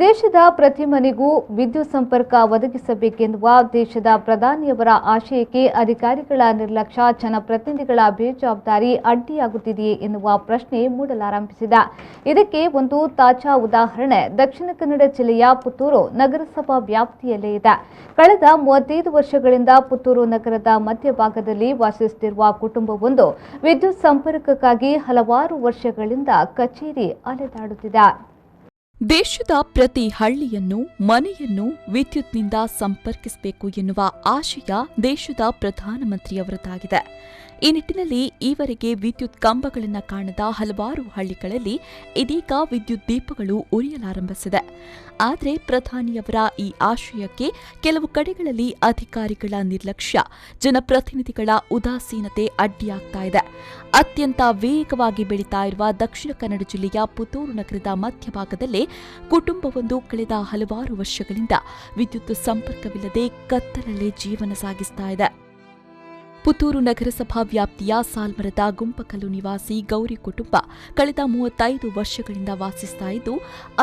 ದೇಶದ ಪ್ರತಿ ಮನೆಗೂ ವಿದ್ಯುತ್ ಸಂಪರ್ಕ ಒದಗಿಸಬೇಕೆನ್ನುವ ದೇಶದ ಪ್ರಧಾನಿಯವರ ಆಶಯಕ್ಕೆ ಅಧಿಕಾರಿಗಳ ನಿರ್ಲಕ್ಷ್ಯ, ಜನಪ್ರತಿನಿಧಿಗಳ ಬೇಜವಾಬ್ದಾರಿ ಅಡ್ಡಿಯಾಗುತ್ತಿದೆಯೇ ಎನ್ನುವ ಪ್ರಶ್ನೆ ಮೂಡಲಾರಂಭಿಸಿದೆ. ಇದಕ್ಕೆ ಒಂದು ತಾಜಾ ಉದಾಹರಣೆ ದಕ್ಷಿಣ ಕನ್ನಡ ಜಿಲ್ಲೆಯ ಪುತ್ತೂರು ನಗರಸಭಾ ವ್ಯಾಪ್ತಿಯಲ್ಲೇ ಇದೆ. ಕಳೆದ 35 ವರ್ಷಗಳಿಂದ ಪುತ್ತೂರು ನಗರದ ಮಧ್ಯಭಾಗದಲ್ಲಿ ವಾಸಿಸುತ್ತಿರುವ ಕುಟುಂಬವೊಂದು ವಿದ್ಯುತ್ ಸಂಪರ್ಕಕ್ಕಾಗಿ ಹಲವಾರು ವರ್ಷಗಳಿಂದ ಕಚೇರಿ ಅಲೆದಾಡುತ್ತಿದೆ. ದೇಶದ ಪ್ರತಿ ಹಳ್ಳಿಯನ್ನು, ಮನೆಯನ್ನು ವಿದ್ಯುತ್ನಿಂದ ಸಂಪರ್ಕಿಸಬೇಕು ಎನ್ನುವ ಆಶಯ ದೇಶದ ಪ್ರಧಾನಮಂತ್ರಿಯವರದ್ದಾಗಿದೆ. ಈ ನಿಟ್ಟಿನಲ್ಲಿ ಈವರೆಗೆ ವಿದ್ಯುತ್ ಕಂಬಗಳನ್ನು ಕಾಣದ ಹಲವಾರು ಹಳ್ಳಿಗಳಲ್ಲಿ ಇದೀಗ ವಿದ್ಯುತ್ ದೀಪಗಳು ಉರಿಯಲಾರಂಭಿಸಿದೆ. ಆದರೆ ಪ್ರಧಾನಿಯವರ ಈ ಆಶಯಕ್ಕೆ ಕೆಲವು ಕಡೆಗಳಲ್ಲಿ ಅಧಿಕಾರಿಗಳ ನಿರ್ಲಕ್ಷ್ಯ, ಜನಪ್ರತಿನಿಧಿಗಳ ಉದಾಸೀನತೆ ಅಡ್ಡಿಯಾಗ್ತಾ ಇದೆ. ಅತ್ಯಂತ ವೇಗವಾಗಿ ಬೆಳೀತಾ ಇರುವ ದಕ್ಷಿಣ ಕನ್ನಡ ಜಿಲ್ಲೆಯ ಪುತ್ತೂರು ನಗರದ ಮಧ್ಯಭಾಗದಲ್ಲೇ ಕುಟುಂಬವೊಂದು ಕಳೆದ ಹಲವಾರು ವರ್ಷಗಳಿಂದ ವಿದ್ಯುತ್ ಸಂಪರ್ಕವಿಲ್ಲದೆ ಕತ್ತಲಲ್ಲೇ ಜೀವನ ಸಾಗಿಸ್ತಾ ಇದೆ. ಪುತ್ತೂರು ನಗರಸಭಾ ವ್ಯಾಪ್ತಿಯ ಸಾಲ್ಮರದ ಗುಂಪಕಲ್ಲು ನಿವಾಸಿ ಗೌರಿ ಕುಟುಂಬ ಕಳೆದ 35 ವರ್ಷಗಳಿಂದ ವಾಸಿಸ್ತಾ ಇದ್ದು,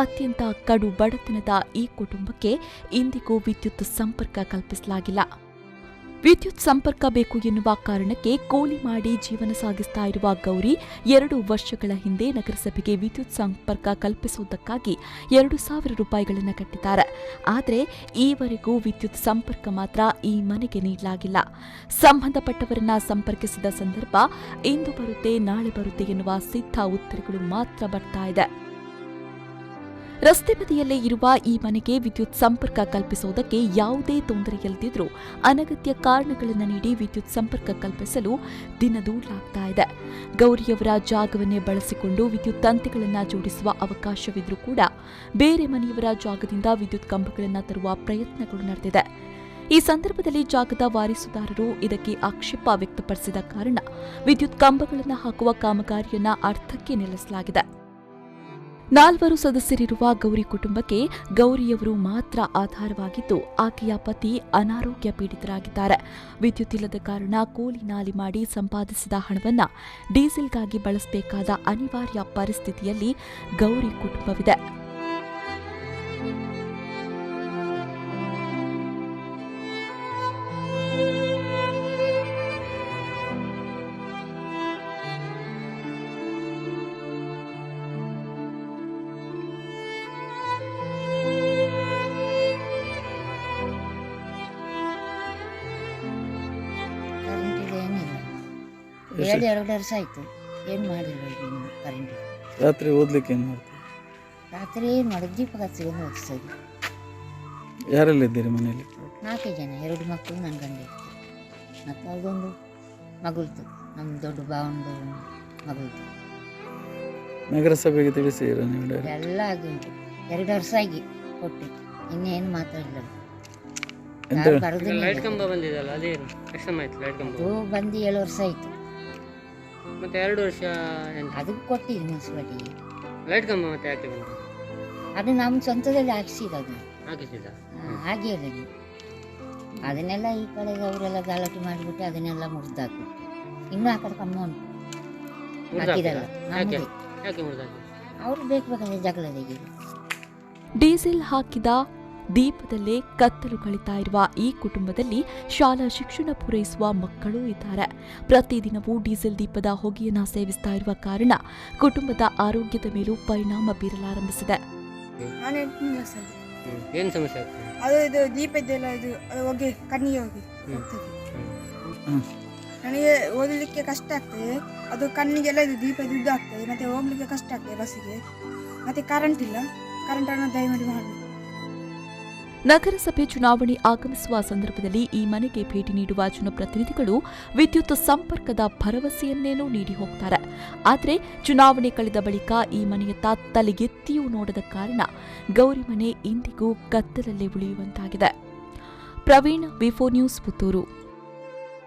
ಅತ್ಯಂತ ಕಡು ಬಡತನದ ಈ ಕುಟುಂಬಕ್ಕೆ ಇಂದಿಗೂ ವಿದ್ಯುತ್ ಸಂಪರ್ಕ ಕಲ್ಪಿಸಲಾಗಿಲ್ಲ. ವಿದ್ಯುತ್ ಸಂಪರ್ಕ ಬೇಕು ಎನ್ನುವ ಕಾರಣಕ್ಕೆ ಕೂಲಿ ಮಾಡಿ ಜೀವನ ಸಾಗಿಸ್ತಾ ಇರುವ ಗೌರಿ 2 ವರ್ಷಗಳ ಹಿಂದೆ ನಗರಸಭೆಗೆ ವಿದ್ಯುತ್ ಸಂಪರ್ಕ ಕಲ್ಪಿಸುವುದಕ್ಕಾಗಿ 2,000 ರೂಪಾಯಿಗಳನ್ನು ಕಟ್ಟಿದ್ದಾರೆ. ಆದರೆ ಈವರೆಗೂ ವಿದ್ಯುತ್ ಸಂಪರ್ಕ ಮಾತ್ರ ಈ ಮನೆಗೆ ನೀಡಲಾಗಿಲ್ಲ. ಸಂಬಂಧಪಟ್ಟವರನ್ನ ಸಂಪರ್ಕಿಸಿದ ಸಂದರ್ಭ ಇಂದು ಬರುತ್ತೆ, ನಾಳೆ ಬರುತ್ತೆ ಎನ್ನುವ ಸಿದ್ಧ ಉತ್ತರಗಳು ಮಾತ್ರ ಬರ್ತಾ ಇದೆ. ರಸ್ತೆ ಬದಿಯಲ್ಲೇ ಇರುವ ಈ ಮನೆಗೆ ವಿದ್ಯುತ್ ಸಂಪರ್ಕ ಕಲ್ಪಿಸುವುದಕ್ಕೆ ಯಾವುದೇ ತೊಂದರೆಯಿಲ್ಲದಿದ್ದರೂ ಅನಗತ್ಯ ಕಾರಣಗಳನ್ನು ನೀಡಿ ವಿದ್ಯುತ್ ಸಂಪರ್ಕ ಕಲ್ಪಿಸಲು ದಿನದೂಡಲಾಗ್ತಾ ಇದೆ. ಗೌರಿಯವರ ಜಾಗವನ್ನೇ ಬಳಸಿಕೊಂಡು ವಿದ್ಯುತ್ ತಂತಿಗಳನ್ನು ಜೋಡಿಸುವ ಅವಕಾಶವಿದ್ರೂ ಕೂಡ ಬೇರೆ ಮನೆಯವರ ಜಾಗದಿಂದ ವಿದ್ಯುತ್ ಕಂಬಗಳನ್ನು ತರುವ ಪ್ರಯತ್ನಗಳು ನಡೆದಿದೆ. ಈ ಸಂದರ್ಭದಲ್ಲಿ ಜಾಗದ ವಾರಿಸುದಾರರು ಇದಕ್ಕೆ ಆಕ್ಷೇಪ ವ್ಯಕ್ತಪಡಿಸಿದ ಕಾರಣ ವಿದ್ಯುತ್ ಕಂಬಗಳನ್ನು ಹಾಕುವ ಕಾಮಗಾರಿಯನ್ನ ಅರ್ಧಕ್ಕೆ ನಿಲ್ಲಿಸಲಾಗಿದೆ. 4 ಸದಸ್ಯರಿರುವ ಗೌರಿ ಕುಟುಂಬಕ್ಕೆ ಗೌರಿಯವರು ಮಾತ್ರ ಆಧಾರವಾಗಿದ್ದು, ಆಕೆಯ ಪತಿ ಅನಾರೋಗ್ಯ ಪೀಡಿತರಾಗಿದ್ದಾರೆ. ವಿದ್ಯುತ್ ಇಲ್ಲದ ಕಾರಣ ಕೂಲಿ ನಾಲಿ ಮಾಡಿ ಸಂಪಾದಿಸಿದ ಹಣವನ್ನು ಡೀಸೆಲ್ಗಾಗಿ ಬಳಸಬೇಕಾದ ಅನಿವಾರ್ಯ ಪರಿಸ್ಥಿತಿಯಲ್ಲಿ ಗೌರಿ ಕುಟುಂಬವಿದೆ. ಎರಡು ವರ್ಷ ಆಯ್ತು, ಏನು ಮಾಡಿಲ್ಲ. ಕರೆಂಟ್ ರಾತ್ರಿ ಓದ್ಲಿಕ್ಕೆ ಏನು ಮಾಡ್ತೀವಿ? ರಾತ್ರಿ ಏನು ಮಾಡೋದು, ದೀಪ ಹಚ್ಚಿಕೊಂಡು ಓದಿಸೋದು. ಯಾರೆಲ್ಲ ಇದ್ದೀರಿ ಮನೆಯಲ್ಲಿ? 4 ಜನ, 2 ಮಕ್ಕಳು, ನನ್ನ ಗಂಡ ಇರ್ತಾರೆ. ಮತ್ತು ಅದೊಂದು ಮಗುಳ್ತು, ನಮ್ಮ ದೊಡ್ಡ ಭಾವನದು ಮಗುಳ್ತು. ನಗರಸಭೆಗೆ ತಿಳಿಸಿರ ನೀವು? ಎಲ್ಲ ಆಗಿ ಉಂಟು, 2 ವರ್ಷ ಆಗಿ ಕೊಟ್ಟು, ಇನ್ನೇನು ಮಾತಾಡಿಲ್ಲ. ಲೈಟ್ ಕಂಬ ಬಂದಿದಲ್ಲ, ಅದೇನು ಎಷ್ಟು ಸಮಯ ಆಯ್ತು? ಲೈಟ್ ಕಂಬ ಬಂದು 7 ವರ್ಷ ಆಯ್ತು. ಮತ್ತೆ 2 ವರ್ಷ ಅದಕ್ಕೆ ಕೊಟ್ಟಿದ್ದು ಮುನ್ಸಿಪಾಲಿಟಿಗೆ. ಲೈಟ್ ಕಂಬ ಮತ್ತೆ ಯಾಕೆ ಬಂತು? ಅದು ನಮ್ಮ ಸ್ವಂತದಲ್ಲಿ ಹಾಕಿಸಿರೋದು. ಹಾಕಿಸಿದ ಹಾಗೆ ಇರೋದು. ಅದನ್ನೆಲ್ಲ ಈ ಕಡೆಗೆ ಅವರೆಲ್ಲ ಗಲಾಟೆ ಮಾಡಿಬಿಟ್ಟು ಅದನ್ನೆಲ್ಲ ಮುರಿದಾಕು. ಇನ್ನೂ ಆ ಕಡೆ ಕಮ್ಮ ಉಂಟು, ಹಾಕಿರಲ್ಲ. ಯಾಕೆ ಮುರಿದಾಕಿ? ಅವರು ಬೇಕಾದ್ರೆ ಜಗಳ ತೆಗೆದು ಡೀಸೆಲ್ ಹಾಕಿದ ದೀಪದಲ್ಲೇ ಕತ್ತಲು ಕಳೀತಾ ಇರುವ ಈ ಕುಟುಂಬದಲ್ಲಿ ಶಾಲಾ ಶಿಕ್ಷಣ ಪೂರೈಸುವ ಮಕ್ಕಳೂ ಇದ್ದಾರೆ. ಪ್ರತಿದಿನವೂ ಡೀಸೆಲ್ ದೀಪದ ಹೊಗೆಯನ್ನು ಸೇವಿಸ್ತಾ ಇರುವ ಕಾರಣ ಕುಟುಂಬದ ಆರೋಗ್ಯದ ಮೇಲೂ ಪರಿಣಾಮ ಬೀರಲಾರಂಭಿಸಿದೆ. ಏನು ಸಮಸ್ಯೆ ಆಗ್ತದೆ? ಇದು ದೀಪ ಇದೆಲ್ಲ, ಇದು ಹೊಗೆ ಕಣ್ಣಿಗೆ ಹೋಗಿ ನನಗೆ ಓದಲಿಕ್ಕೆ ಕಷ್ಟ ಆಗ್ತದೆ. ಅದು ಕಣ್ಣಿಗೆಲ್ಲ ಇದು ದೀಪ ದುಡ್ಡು ಆಗ್ತದೆ, ಮತ್ತೆ ಹೋಗ್ಲಿಕ್ಕೆ ಕಷ್ಟ ಆಗ್ತದೆ ಬಸ್ಸಿಗೆ. ಮತ್ತೆ ಕರೆಂಟ್ ಇಲ್ಲ, ಕರೆಂಟನ್ನು ದಯಮಾಡಿ ಮಾಡಬೇಕು. ನಗರಸಭೆ ಚುನಾವಣೆ ಆಗಮಿಸುವ ಸಂದರ್ಭದಲ್ಲಿ ಈ ಮನೆಗೆ ಭೇಟಿ ನೀಡುವ ಜನಪ್ರತಿನಿಧಿಗಳು ವಿದ್ಯುತ್ ಸಂಪರ್ಕದ ಭರವಸೆಯನ್ನೇನೋ ನೀಡಿ ಹೋಗ್ತಾರೆ. ಆದರೆ ಚುನಾವಣೆ ಕಳೆದ ಬಳಿಕ ಈ ಮನೆಯತ್ತ ತಲೆಗೆತ್ತಿಯೂ ನೋಡದ ಕಾರಣ ಗೌರಿ ಮನೆ ಇಂದಿಗೂ ಕತ್ತಲಲ್ಲೇ ಉಳಿಯುವಂತಾಗಿದೆ. Praveen, V4 news, Puttur.